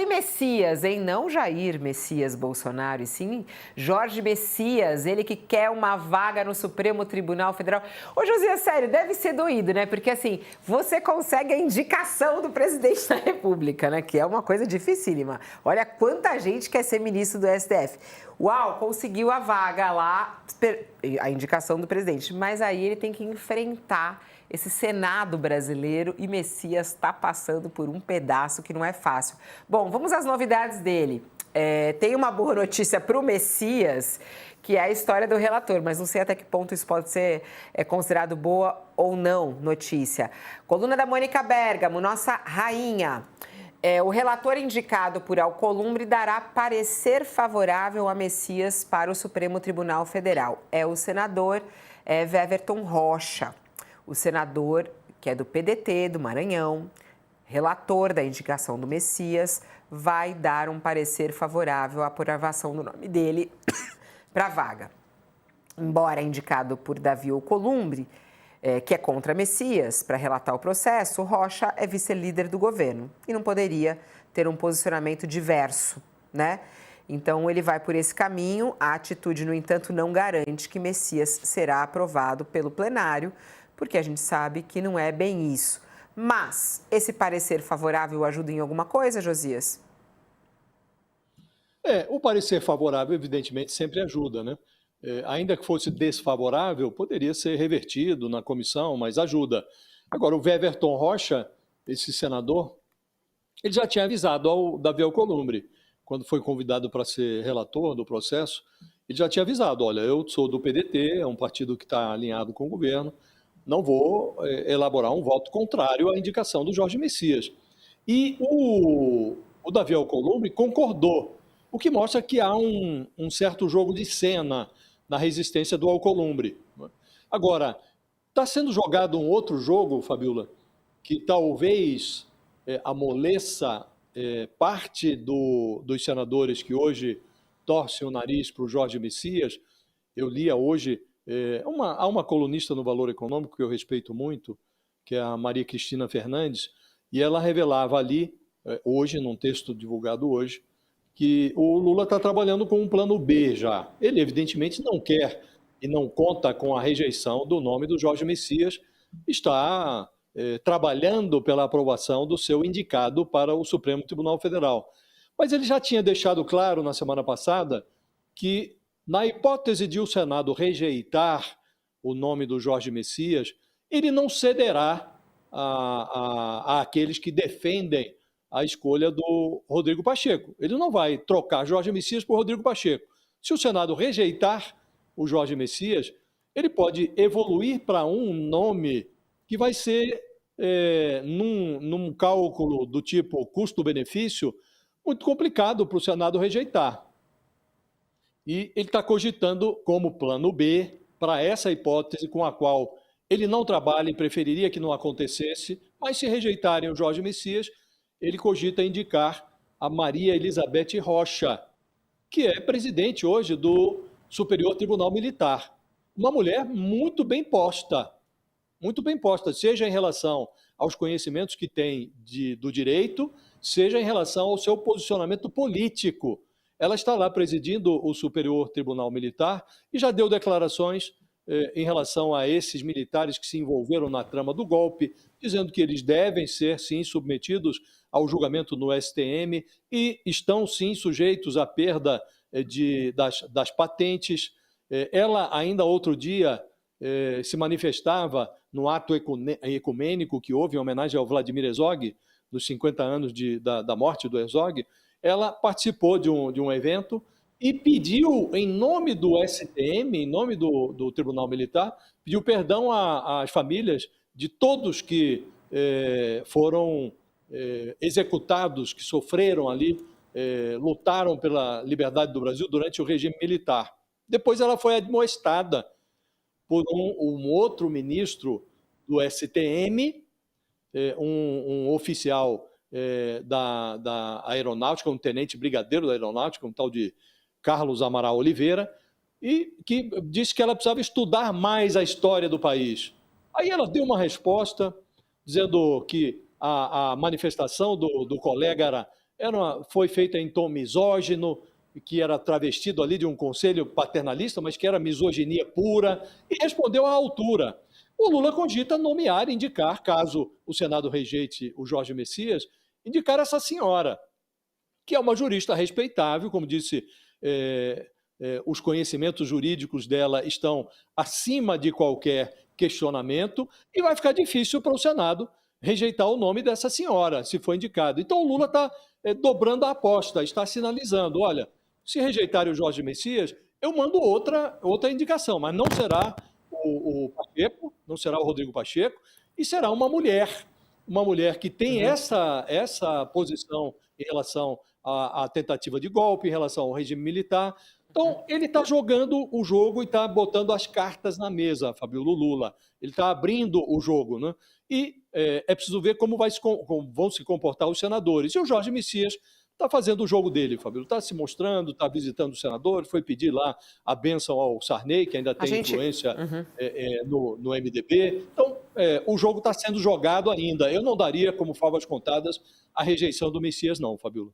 E Messias, hein? Não Jair Messias Bolsonaro, e sim Jorge Messias, ele que quer uma vaga no Supremo Tribunal Federal. Ô, Josias, sério, deve ser doído, né? Porque assim, você consegue a indicação do presidente da República, né? Que é uma coisa dificílima. Olha quanta gente quer ser ministro do STF. Uau, conseguiu a vaga lá, a indicação do presidente, mas aí ele tem que enfrentar esse Senado brasileiro e Messias está passando por um pedaço que não é fácil. Bom, vamos às novidades dele. Tem uma boa notícia para o Messias, que é a história do relator, mas não sei até que ponto isso pode ser considerado boa ou não notícia. Coluna da Mônica Bergamo, nossa rainha. O relator indicado por Alcolumbre dará parecer favorável a Messias para o Supremo Tribunal Federal. É o senador Weverton Rocha. O senador, que é do PDT, do Maranhão, relator da indicação do Messias, vai dar um parecer favorável à aprovação do nome dele para a vaga. Embora indicado por Davi Alcolumbre, que é contra Messias, para relatar o processo, Rocha é vice-líder do governo e não poderia ter um posicionamento diverso, né? Então, ele vai por esse caminho. A atitude, no entanto, não garante que Messias será aprovado pelo plenário, porque a gente sabe que não é bem isso. Mas esse parecer favorável ajuda em alguma coisa, Josias? O parecer favorável, evidentemente, sempre ajuda, né? Ainda que fosse desfavorável, poderia ser revertido na comissão, mas ajuda. Agora, o Weverton Rocha, esse senador, ele já tinha avisado ao Davi Alcolumbre, quando foi convidado para ser relator do processo, ele já tinha avisado, olha, eu sou do PDT, é um partido que está alinhado com o governo, não vou elaborar um voto contrário à indicação do Jorge Messias. E o Davi Alcolumbre concordou, o que mostra que há um certo jogo de cena na resistência do Alcolumbre. Agora, está sendo jogado um outro jogo, Fabiola, que talvez amoleça parte dos senadores que hoje torcem o nariz para o Jorge Messias. Eu lia hoje, há uma colunista no Valor Econômico que eu respeito muito, que é a Maria Cristina Fernandes, e ela revelava ali, hoje, num texto divulgado hoje, que o Lula está trabalhando com um plano B já. Ele, evidentemente, não quer e não conta com a rejeição do nome do Jorge Messias, está trabalhando pela aprovação do seu indicado para o Supremo Tribunal Federal. Mas ele já tinha deixado claro na semana passada que, na hipótese de o Senado rejeitar o nome do Jorge Messias, ele não cederá àqueles que defendem a escolha do Rodrigo Pacheco. Ele não vai trocar Jorge Messias por Rodrigo Pacheco. Se o Senado rejeitar o Jorge Messias, ele pode evoluir para um nome que vai ser, num cálculo do tipo custo-benefício, muito complicado para o Senado rejeitar. E ele está cogitando como plano B para essa hipótese com a qual ele não trabalha e preferiria que não acontecesse, mas se rejeitarem o Jorge Messias, ele cogita indicar a Maria Elizabeth Rocha, que é presidente hoje do Superior Tribunal Militar. Uma mulher muito bem posta, seja em relação aos conhecimentos que tem do direito, seja em relação ao seu posicionamento político. Ela está lá presidindo o Superior Tribunal Militar e já deu declarações em relação a esses militares que se envolveram na trama do golpe, dizendo que eles devem ser, sim, submetidos ao julgamento no STM e estão, sim, sujeitos à perda das patentes. Ela, ainda outro dia, se manifestava no ato ecumênico que houve em homenagem ao Vladimir Herzog, nos 50 anos da morte do Herzog. Ela participou de um evento e pediu, em nome do STM, em nome do Tribunal Militar, pediu perdão às famílias de todos que foram executados, que sofreram ali, lutaram pela liberdade do Brasil durante o regime militar. Depois ela foi admoestada por um outro ministro do STM, um oficial da Aeronáutica, um tenente brigadeiro da Aeronáutica, um tal de Carlos Amaral Oliveira, e que disse que ela precisava estudar mais a história do país. Aí ela deu uma resposta dizendo que a manifestação do colega foi feita em tom misógino, que era travestido ali de um conselho paternalista, mas que era misoginia pura, e respondeu à altura. O Lula cogita nomear, indicar, caso o Senado rejeite o Jorge Messias, indicar essa senhora, que é uma jurista respeitável, como disse, os conhecimentos jurídicos dela estão acima de qualquer questionamento, e vai ficar difícil para o Senado rejeitar o nome dessa senhora, se for indicado. Então o Lula está dobrando a aposta, está sinalizando, olha, se rejeitarem o Jorge Messias, eu mando outra indicação, mas não será o Pacheco, não será o Rodrigo Pacheco, e será uma mulher que tem essa posição em relação à tentativa de golpe, em relação ao regime militar. Então, ele está jogando o jogo e está botando as cartas na mesa, Fabíola Lula. Ele está abrindo o jogo, né? E é preciso ver como vão se comportar os senadores. E o Jorge Messias está fazendo o jogo dele, Fabíola. Está se mostrando, está visitando os senadores, foi pedir lá a bênção ao Sarney, que ainda tem influência no MDB. Então, o jogo está sendo jogado ainda. Eu não daria como favas contadas a rejeição do Messias, não, Fabíola.